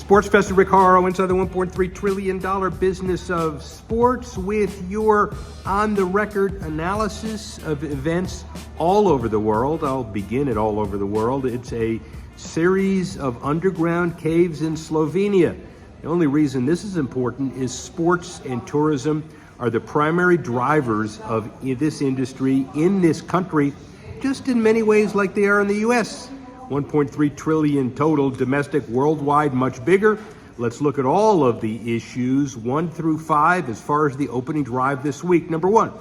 Sports Fest, Rick Horrow inside the $1.3 trillion business of sports with your on-the-record analysis of events all over the world. I'll begin it all over the world. It's a series of underground caves in Slovenia. The only reason this is important is sports and tourism are the primary drivers of this industry in this country, just in many ways like they are in the U.S. 1.3 trillion total, domestic, worldwide, much bigger. Let's look at all of the issues, 1 through 5, as far as the opening drive this week. Number 1,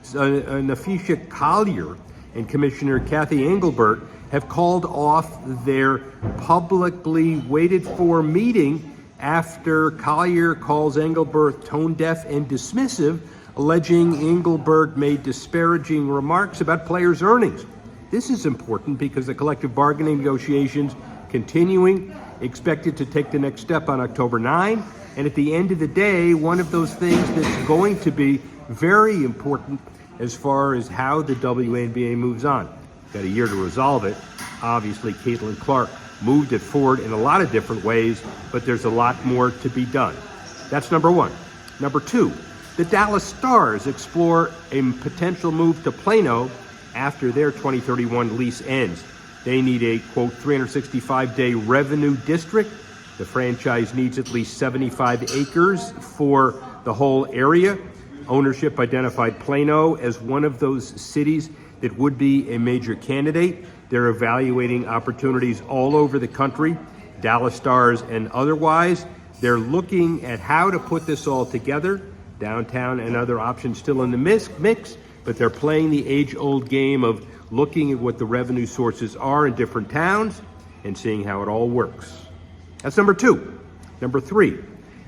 Nafisha Collier and Commissioner Kathy Engelbert have called off their publicly waited for meeting after Collier calls Engelbert tone-deaf and dismissive, alleging Engelbert made disparaging remarks about players' earnings. This is important because the collective bargaining negotiations continuing, expected to take the next step on October 9. And at the end of the day, one of those things that's going to be very important as far as how the WNBA moves on. Got a year to resolve it. Obviously, Caitlin Clark moved it forward in a lot of different ways, but there's a lot more to be done. That's number 1. Number 2, the Dallas Stars explore a potential move to Plano after their 2031 lease ends. They need a, quote, 365-day revenue district. The franchise needs at least 75 acres for the whole area. Ownership identified Plano as one of those cities that would be a major candidate. They're evaluating opportunities all over the country, Dallas Stars and otherwise. They're looking at how to put this all together. Downtown and other options still in the mix, but they're playing the age-old game of looking at what the revenue sources are in different towns and seeing how it all works. That's number 2. Number 3,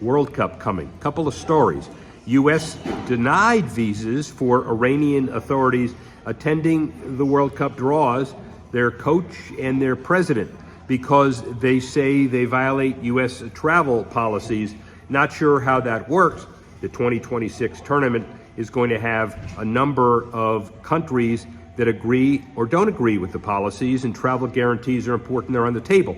World Cup coming. Couple of stories. U.S. denied visas for Iranian authorities attending the World Cup draws, their coach and their president, because they say they violate U.S. travel policies. Not sure how that works. The 2026 tournament is going to have a number of countries that agree or don't agree with the policies, and travel guarantees are important. They're on the table.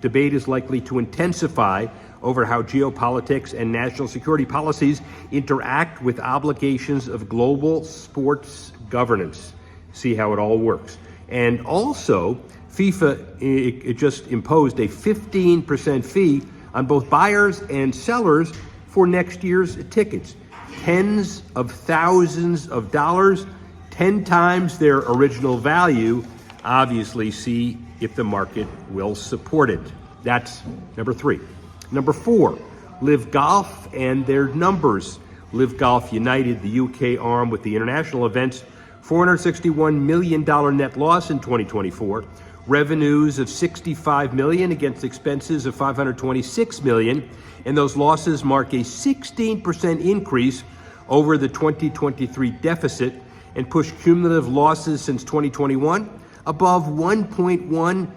Debate is likely to intensify over how geopolitics and national security policies interact with obligations of global sports governance. See how it all works. And also, FIFA it just imposed a 15% fee on both buyers and sellers for next year's tickets. Tens of thousands of dollars, 10 times their original value. Obviously, see if the market will support it. That's number 3. Number 4, LIV Golf and their numbers. LIV Golf United, the UK arm with the international events, $461 million net loss in 2024. Revenues of $65 million against expenses of $526 million. And those losses mark a 16% increase over the 2023 deficit and push cumulative losses since 2021 above $1.1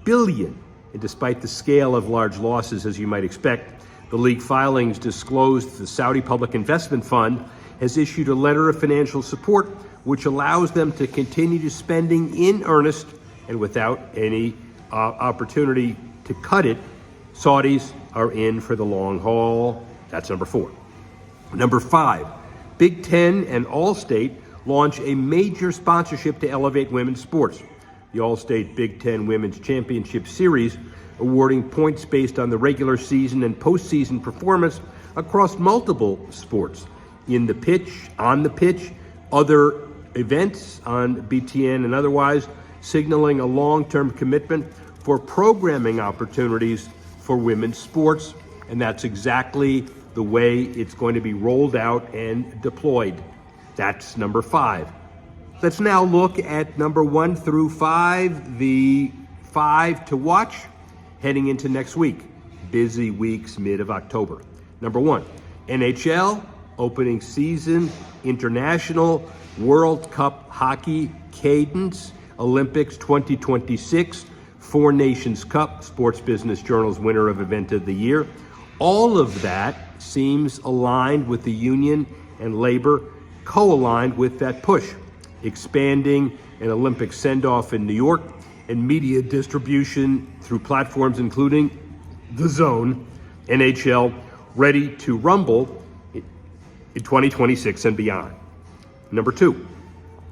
billion. And despite the scale of large losses, as you might expect, the league filings disclosed the Saudi Public Investment Fund has issued a letter of financial support which allows them to continue spending in earnest and without any opportunity to cut it. Saudis are in for the long haul. That's number 4. Number 5, Big Ten and Allstate launch a major sponsorship to elevate women's sports. The Allstate Big Ten Women's Championship Series, awarding points based on the regular season and postseason performance across multiple sports. In the pitch, on the pitch, other events on BTN and otherwise, signaling a long-term commitment for programming opportunities for women's sports. And that's exactly the way it's going to be rolled out and deployed. That's number 5. Let's now look at number 1 through 5, the 5 to watch heading into next week. Busy weeks, mid of October. Number 1, NHL, opening season, international, World Cup hockey cadence, Olympics 2026, Four Nations Cup, Sports Business Journal's winner of Event of the Year. All of that seems aligned with the union and labor, co-aligned with that push. Expanding an Olympic send-off in New York and media distribution through platforms including The Zone, NHL ready to rumble in 2026 and beyond. Number 2,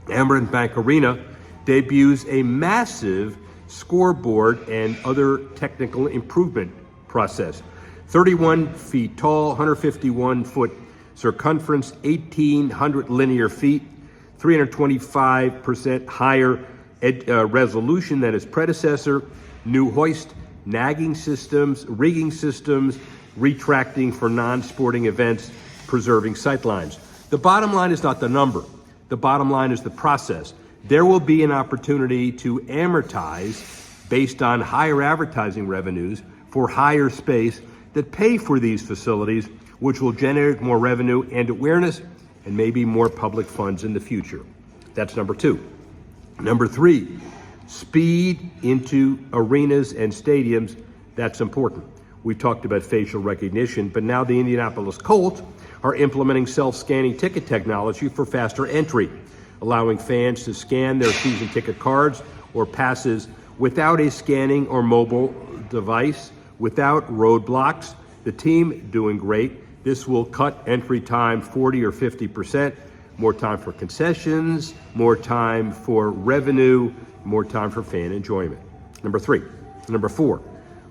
Amerant Bank Arena debuts a massive scoreboard and other technical improvement process. 31 feet tall, 151 foot circumference, 1,800 linear feet, 325% higher resolution than its predecessor, new hoist, nagging systems, rigging systems, retracting for non-sporting events, preserving sightlines. The bottom line is not the number. The bottom line is the process. There will be an opportunity to amortize based on higher advertising revenues for higher space that pay for these facilities, which will generate more revenue and awareness and maybe more public funds in the future. That's number 2. Number 3, speed into arenas and stadiums. That's important. We talked about facial recognition, but now the Indianapolis Colts are implementing self-scanning ticket technology for faster entry, allowing fans to scan their season ticket cards or passes without a scanning or mobile device, without roadblocks. The team doing great. This will cut entry time 40 or 50%, more time for concessions, more time for revenue, more time for fan enjoyment. Number 4,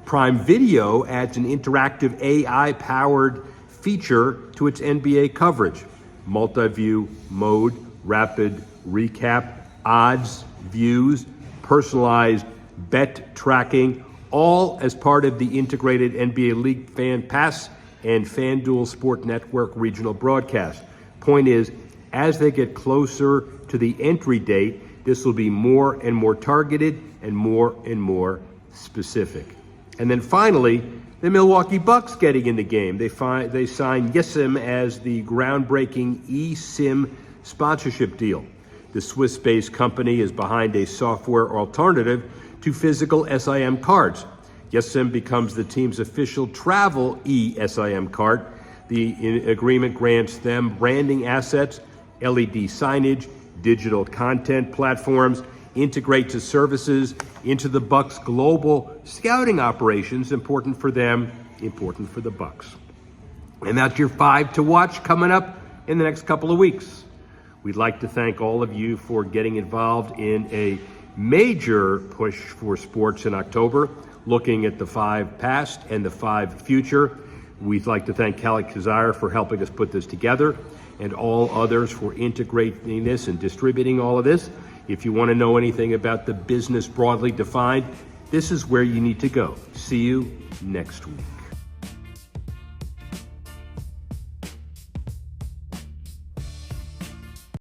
Prime Video adds an interactive AI-powered feature to its NBA coverage. Multi-view mode, rapid recap, odds, views, personalized bet tracking, all as part of the integrated NBA League Fan Pass and FanDuel Sport Network regional broadcast. Point is, as they get closer to the entry date, this will be more and more targeted and more specific. And then finally, the Milwaukee Bucks getting in the game. They signed YesSim as the groundbreaking eSIM sponsorship deal. The Swiss-based company is behind a software alternative to physical SIM cards. YesSim becomes the team's official travel eSIM card. The agreement grants them branding assets, LED signage, digital content platforms, integrates the services into the Bucks' global scouting operations, important for them, important for the Bucks. And that's your 5 to watch coming up in the next couple of weeks. We'd like to thank all of you for getting involved in a major push for sports in October, looking at the 5 past and the 5 future. We'd like to thank Callie Kazire for helping us put this together and all others for integrating this and distributing all of this. If you want to know anything about the business broadly defined, this is where you need to go. See you next week.